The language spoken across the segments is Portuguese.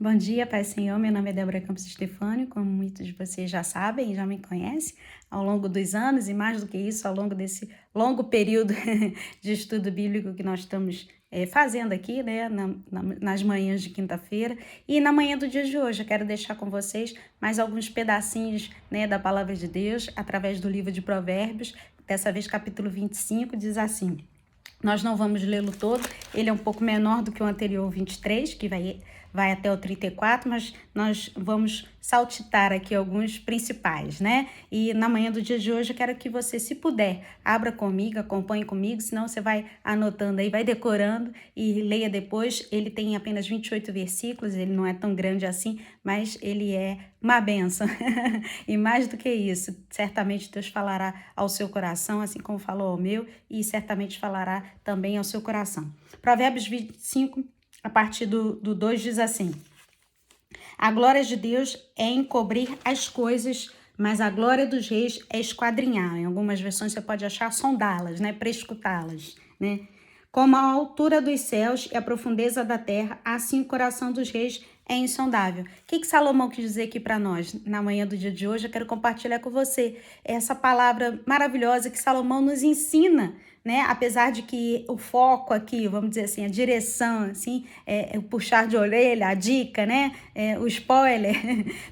Bom dia, Pai Senhor. Meu nome é Débora Campos Stefânio, como muitos de vocês já sabem, já me conhecem ao longo dos anos e mais do que isso, ao longo desse longo período de estudo bíblico que nós estamos fazendo aqui, né, nas manhãs de quinta-feira. E na manhã do dia de hoje, eu quero deixar com vocês mais alguns pedacinhos, né, da palavra de Deus, através do livro de Provérbios, dessa vez capítulo 25, diz assim. Nós não vamos lê-lo todo, ele é um pouco menor do que o anterior 23, que vai até o 34, mas nós vamos saltitar aqui alguns principais, né? E na manhã do dia de hoje eu quero que você, se puder, abra comigo, acompanhe comigo, senão você vai anotando aí, vai decorando e leia depois. Ele tem apenas 28 versículos, ele não é tão grande assim, mas ele é uma bênção. E mais do que isso, certamente Deus falará ao seu coração, assim como falou ao meu, e certamente falará também ao seu coração. Provérbios 25, a partir do 2, diz assim: a glória de Deus é encobrir as coisas, mas a glória dos reis é esquadrinhar. Em algumas versões você pode achar sondá-las, né? Prescrutá-las, né? Como a altura dos céus e a profundeza da terra, assim o coração dos reis é insondável. O que Salomão quis dizer aqui para nós? Na manhã do dia de hoje eu quero compartilhar com você essa palavra maravilhosa que Salomão nos ensina, né? Apesar de que o foco aqui, vamos dizer assim, a direção, assim, o puxar de orelha, a dica, né? O spoiler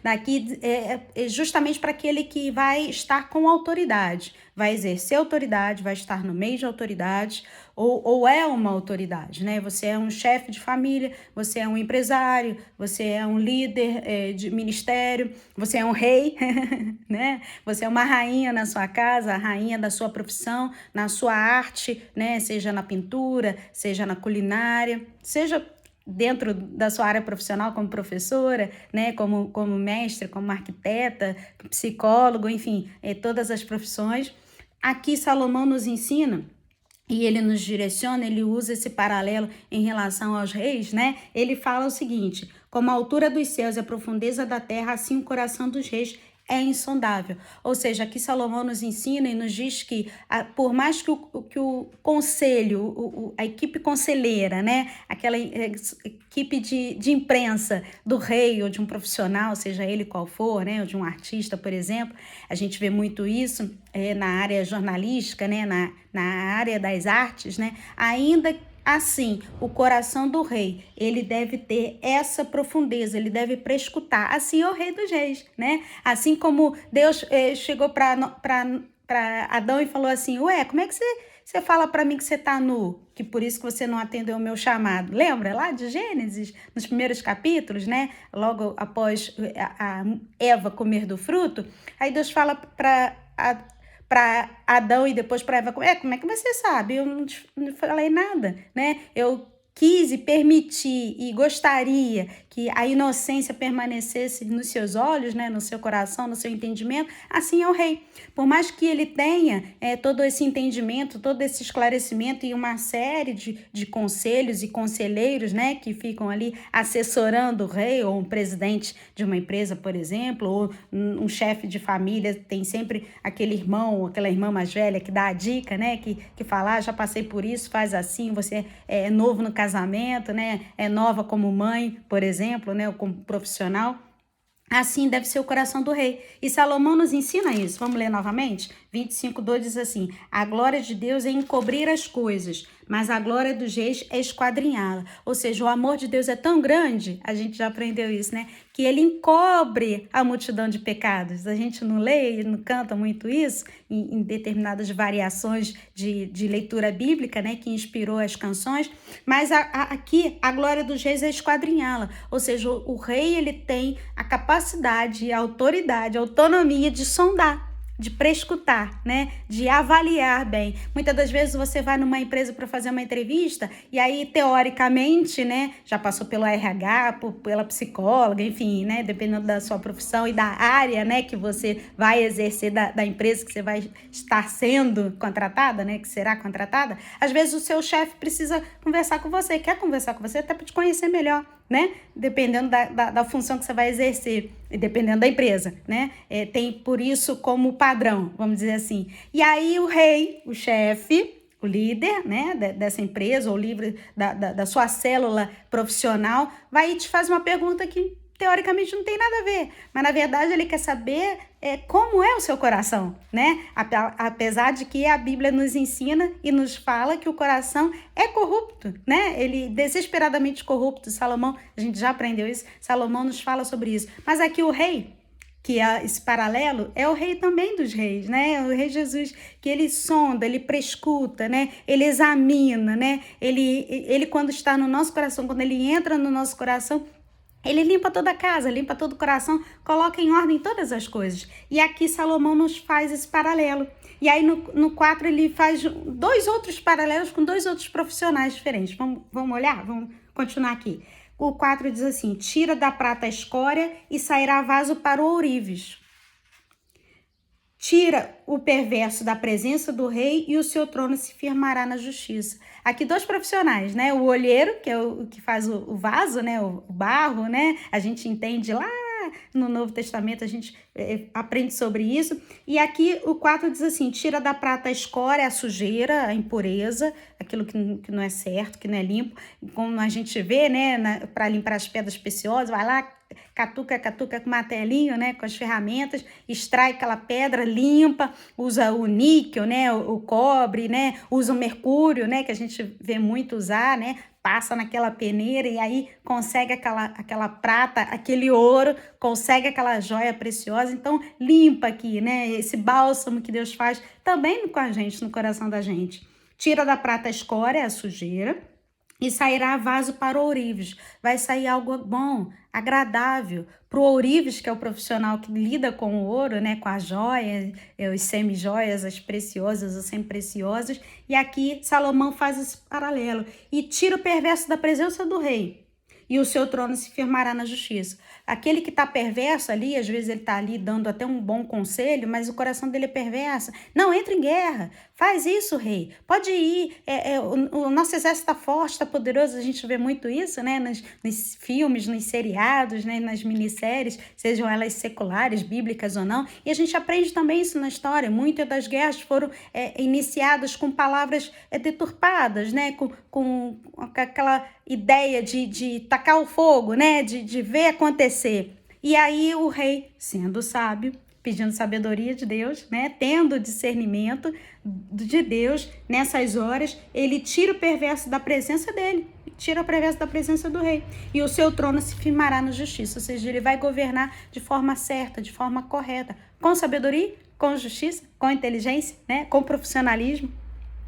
daqui é justamente para aquele que vai estar com autoridade, vai exercer autoridade, vai estar no meio de autoridade, ou é uma autoridade, né? Você é um chefe de família, você é um empresário, você é um líder de ministério, você é um rei, né? Você é uma rainha na sua casa, a rainha da sua profissão, na sua arte, né? Seja na pintura, seja na culinária, seja dentro da sua área profissional como professora, né, como mestre, como arquiteta, psicólogo, enfim, todas as profissões. Aqui Salomão nos ensina e ele nos direciona, ele usa esse paralelo em relação aos reis, né? Ele fala o seguinte: como a altura dos céus e a profundeza da terra, assim o coração dos reis é insondável. Ou seja, aqui Salomão nos ensina e nos diz que, por mais que o conselho, a equipe conselheira, né? Aquela equipe de imprensa do rei ou de um profissional, seja ele qual for, né? Ou de um artista, por exemplo, a gente vê muito isso na área jornalística, né? Na área das artes, né? Ainda assim, o coração do rei, ele deve ter essa profundeza, ele deve prescutar. Assim é o rei dos reis, né? Assim como Deus chegou para Adão e falou assim: ué, como é que você fala para mim que você está nu? Que por isso que você não atendeu o meu chamado. Lembra lá de Gênesis, nos primeiros capítulos, né? Logo após a Eva comer do fruto, aí Deus fala para Adão e depois para Eva, como é que você sabe? Eu não falei nada, né? Eu quis e permiti e gostaria que a inocência permanecesse nos seus olhos, né, no seu coração, no seu entendimento, assim é o rei. Por mais que ele tenha todo esse entendimento, todo esse esclarecimento e uma série de conselhos e conselheiros, né, que ficam ali assessorando o rei, ou um presidente de uma empresa, por exemplo, ou um chefe de família, tem sempre aquele irmão ou aquela irmã mais velha que dá a dica, né, que fala: já passei por isso, faz assim, você é novo no casamento, né, é nova como mãe, por exemplo, né, ou como profissional. Assim deve ser o coração do rei. E Salomão nos ensina isso. Vamos ler novamente? 25:2 diz assim: a glória de Deus é encobrir as coisas, mas a glória dos reis é esquadrinhá-la. Ou seja, o amor de Deus é tão grande, a gente já aprendeu isso, né? Que ele encobre a multidão de pecados. A gente não lê e não canta muito isso em determinadas variações de leitura bíblica, né? Que inspirou as canções. Mas aqui a glória dos reis é esquadrinhá-la. Ou seja, o rei, ele tem a capacidade, a autoridade, a autonomia de sondar, de prescutar, né? De avaliar bem. Muitas das vezes você vai numa empresa para fazer uma entrevista e aí, teoricamente, né? Já passou pelo RH, pela psicóloga, enfim, né? Dependendo da sua profissão e da área, né? Que você vai exercer da empresa que você vai estar sendo contratada, né? Que será contratada. Às vezes o seu chefe precisa conversar com você, quer conversar com você até para te conhecer melhor, né? Dependendo da função que você vai exercer e dependendo da empresa, né? Tem por isso como padrão, vamos dizer assim. E aí o rei, o chefe, o líder, né, dessa empresa, ou líder da sua célula profissional, vai e te faz uma pergunta que teoricamente não tem nada a ver, mas na verdade ele quer saber como é o seu coração, né? Apesar de que a Bíblia nos ensina e nos fala que o coração é corrupto, né? Ele é desesperadamente corrupto. Salomão, a gente já aprendeu isso, Salomão nos fala sobre isso. Mas aqui o rei, que é esse paralelo, é o rei também dos reis, né? O rei Jesus, que ele sonda, ele prescuta, né? Ele examina, né? Ele quando está no nosso coração, quando ele entra no nosso coração, ele limpa toda a casa, limpa todo o coração, coloca em ordem todas as coisas. E aqui Salomão nos faz esse paralelo. E aí no 4 ele faz 2 outros paralelos com 2 outros profissionais diferentes. Vamos olhar? Vamos continuar aqui. O 4 diz assim: tira da prata a escória e sairá vaso para o ourives. Tira o perverso da presença do rei e o seu trono se firmará na justiça. Aqui 2 profissionais, né? O olheiro, que é o que faz o vaso, né? O barro, né? A gente entende lá no Novo Testamento, a gente aprende sobre isso. E aqui o 4 diz assim: tira da prata a escória, a sujeira, a impureza, aquilo que não é certo, que não é limpo. Como a gente vê, né? Para limpar as pedras preciosas, vai lá, catuca com martelinho, né, com as ferramentas, extrai aquela pedra, limpa, usa o níquel, né, o cobre, né, usa o mercúrio, né, que a gente vê muito usar, né, passa naquela peneira e aí consegue aquela prata, aquele ouro, consegue aquela joia preciosa. Então limpa aqui, né, esse bálsamo que Deus faz também com a gente, no coração da gente. Tira da prata a escória, a sujeira, e sairá vaso para o ourives. Vai sair algo bom, agradável. Para o ourives, que é o profissional que lida com o ouro, né, com as joias, os semi-joias, as preciosas, as semi-preciosas. E aqui Salomão faz esse paralelo. E tira o perverso da presença do rei, e o seu trono se firmará na justiça. Aquele que está perverso ali, às vezes ele está ali dando até um bom conselho, mas o coração dele é perverso. Não, entra em guerra, faz isso, rei. Pode ir, o nosso exército está forte, está poderoso. A gente vê muito isso, né, nos filmes, nos seriados, né, nas minisséries, sejam elas seculares, bíblicas ou não. E a gente aprende também isso na história. Muitas das guerras foram iniciadas com palavras deturpadas, né, com aquela ideia de tacar o fogo, né, de ver acontecer. E aí o rei, sendo sábio, pedindo sabedoria de Deus, né, tendo discernimento de Deus nessas horas, ele tira o perverso da presença dele, tira o perverso da presença do rei, e o seu trono se firmará na justiça, ou seja, ele vai governar de forma certa, de forma correta, com sabedoria, com justiça, com inteligência, né, com profissionalismo.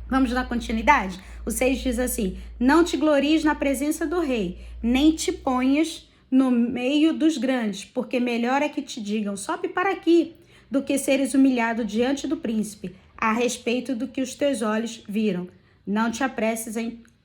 Vamos dar continuidade? O 6 diz assim: não te glories na presença do rei, nem te ponhas no meio dos grandes, porque melhor é que te digam, sobe para aqui, do que seres humilhado diante do príncipe, a respeito do que os teus olhos viram. Não te apresses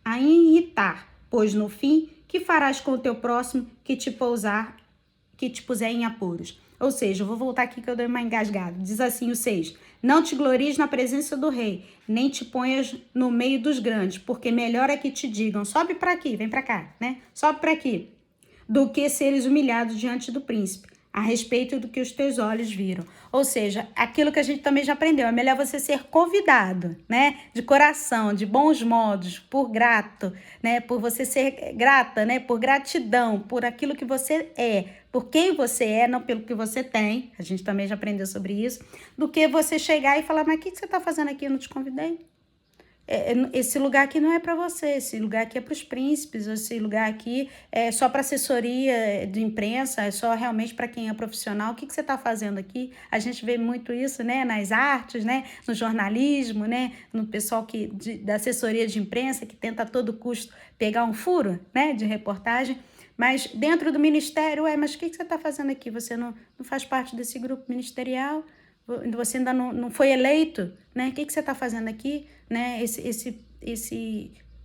a irritar, pois no fim, que farás com o teu próximo que te puser em apuros? Ou seja, eu vou voltar aqui que eu dei uma engasgada. Diz assim o 6: não te glories na presença do rei, nem te ponhas no meio dos grandes, porque melhor é que te digam, sobe para aqui, vem para cá, né? Sobe para aqui, do que seres humilhados diante do príncipe, a respeito do que os teus olhos viram. Ou seja, aquilo que a gente também já aprendeu, é melhor você ser convidado, né, de coração, de bons modos, por grato, né, por você ser grata, né, por gratidão, por aquilo que você é, por quem você é, não pelo que você tem, a gente também já aprendeu sobre isso, do que você chegar e falar, mas o que você está fazendo aqui? Eu não te convidei. Esse lugar aqui não é para você, esse lugar aqui é para os príncipes, esse lugar aqui é só para assessoria de imprensa, é só realmente para quem é profissional. O que você está fazendo aqui? A gente vê muito isso, né, nas artes, né, no jornalismo, né, no pessoal da assessoria de imprensa que tenta a todo custo pegar um furo, né, de reportagem. Mas dentro do ministério, mas o que você está fazendo aqui? Você não faz parte desse grupo ministerial? Você ainda não foi eleito, né? O que você está fazendo aqui, né?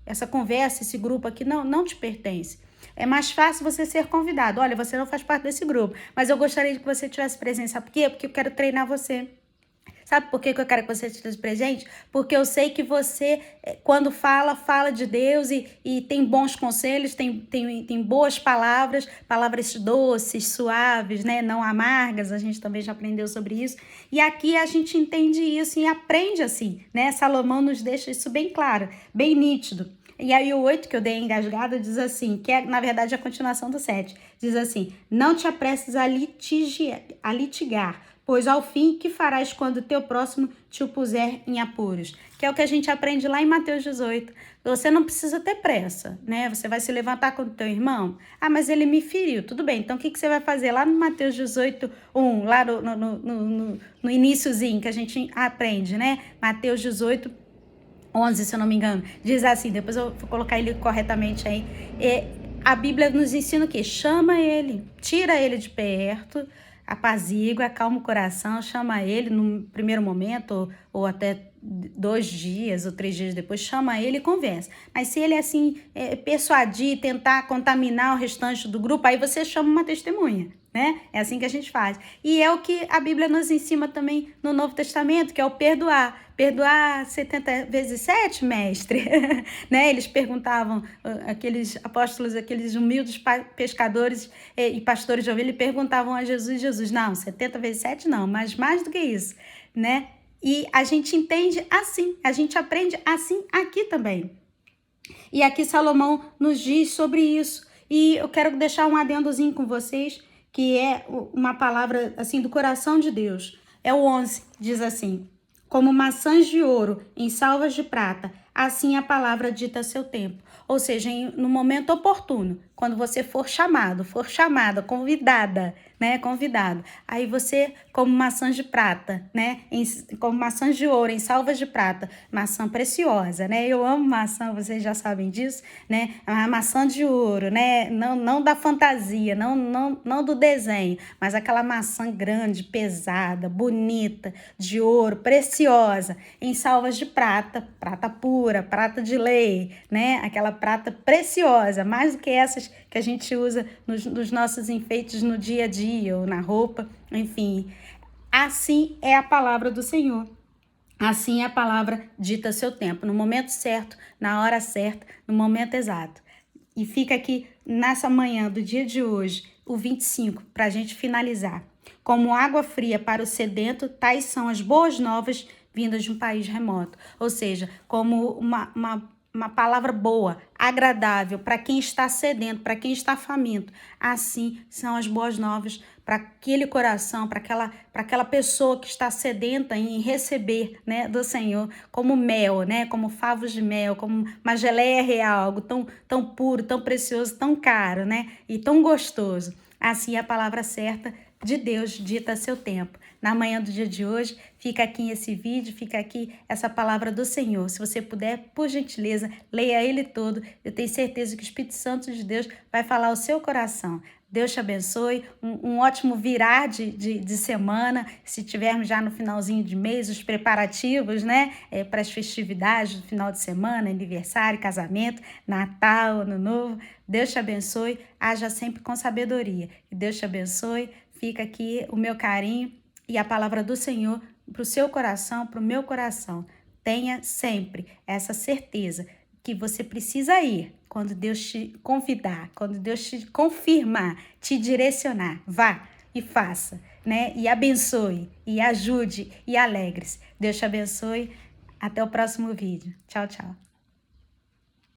Essa conversa, esse grupo aqui não te pertence. É mais fácil você ser convidado. Olha, você não faz parte desse grupo, mas eu gostaria que você tivesse presença. Sabe por quê? Porque eu quero treinar você. Sabe por que que eu quero que você esteja presente? Porque eu sei que você, quando fala de Deus e tem bons conselhos, tem boas palavras, palavras doces, suaves, né? Não amargas, a gente também já aprendeu sobre isso. E aqui a gente entende isso e aprende assim, né? Salomão nos deixa isso bem claro, bem nítido. E aí o 8 que eu dei engasgada diz assim, que é na verdade a continuação do 7, diz assim, não te apresses a litigar, pois ao fim que farás quando teu próximo te o puser em apuros, que é o que a gente aprende lá em Mateus 18. Você não precisa ter pressa, né? Você vai se levantar contra o teu irmão? Ah, mas ele me feriu. Tudo bem, então o que você vai fazer? Lá no Mateus 18, 1, lá no iniciozinho que a gente aprende, né? Mateus 18, 11, se eu não me engano, diz assim, depois eu vou colocar ele corretamente aí, a Bíblia nos ensina o quê? Chama ele, tira ele de perto, apazigua, acalma o coração, chama ele no primeiro momento, ou até 2 dias ou 3 dias depois, chama ele e conversa. Mas se ele assim persuadir, tentar contaminar o restante do grupo, aí você chama uma testemunha, né? É assim que a gente faz. E é o que a Bíblia nos ensina também no Novo Testamento, que é o perdoar. Perdoar 70 vezes 7, mestre? Né? Eles perguntavam, aqueles apóstolos, aqueles humildes pescadores e pastores de ovelha, perguntavam a Jesus, não, 70 vezes 7 não, mas mais do que isso, né? E a gente entende assim, a gente aprende assim aqui também. E aqui Salomão nos diz sobre isso. E eu quero deixar um adendozinho com vocês, que é uma palavra assim do coração de Deus. É o 11, diz assim, como maçãs de ouro em salvas de prata, assim a palavra dita a seu tempo. Ou seja, no momento oportuno, quando você for chamado, for chamada, convidada, né, convidado. Aí você, como maçãs de prata, né, como maçãs de ouro em salvas de prata, maçã preciosa, né? Eu amo maçã, vocês já sabem disso, né? A maçã de ouro, né? Não da fantasia, não do desenho, mas aquela maçã grande, pesada, bonita, de ouro, preciosa, em salvas de prata, prata pura, prata de lei, né? Aquela prata preciosa, mais do que essas que a gente usa nos nossos enfeites no dia a dia ou na roupa, enfim. Assim é a palavra do Senhor. Assim é a palavra dita a seu tempo, no momento certo, na hora certa, no momento exato. E fica aqui nessa manhã do dia de hoje, o 25, para a gente finalizar. Como água fria para o sedento, tais são as boas novas vindas de um país remoto. Ou seja, como uma palavra boa, agradável para quem está sedento, para quem está faminto. Assim são as boas novas para aquele coração, para aquela pessoa que está sedenta em receber, né, do Senhor, como mel, né, como favos de mel, como uma geleia real, algo tão puro, tão precioso, tão caro, né, e tão gostoso. Assim é a palavra certa de Deus dita a seu tempo. Na manhã do dia de hoje, fica aqui esse vídeo, fica aqui essa palavra do Senhor. Se você puder, por gentileza, leia ele todo. Eu tenho certeza que o Espírito Santo de Deus vai falar ao seu coração. Deus te abençoe, um ótimo virar de semana, se tivermos já no finalzinho de mês, os preparativos, né, para as festividades do final de semana, aniversário, casamento, Natal, Ano Novo. Deus te abençoe, haja sempre com sabedoria. Que Deus te abençoe, fica aqui o meu carinho e a palavra do Senhor para o seu coração, para o meu coração. Tenha sempre essa certeza que você precisa ir quando Deus te convidar, quando Deus te confirmar, te direcionar. Vá e faça, né? E abençoe, e ajude, e alegre-se. Deus te abençoe. Até o próximo vídeo. Tchau, tchau.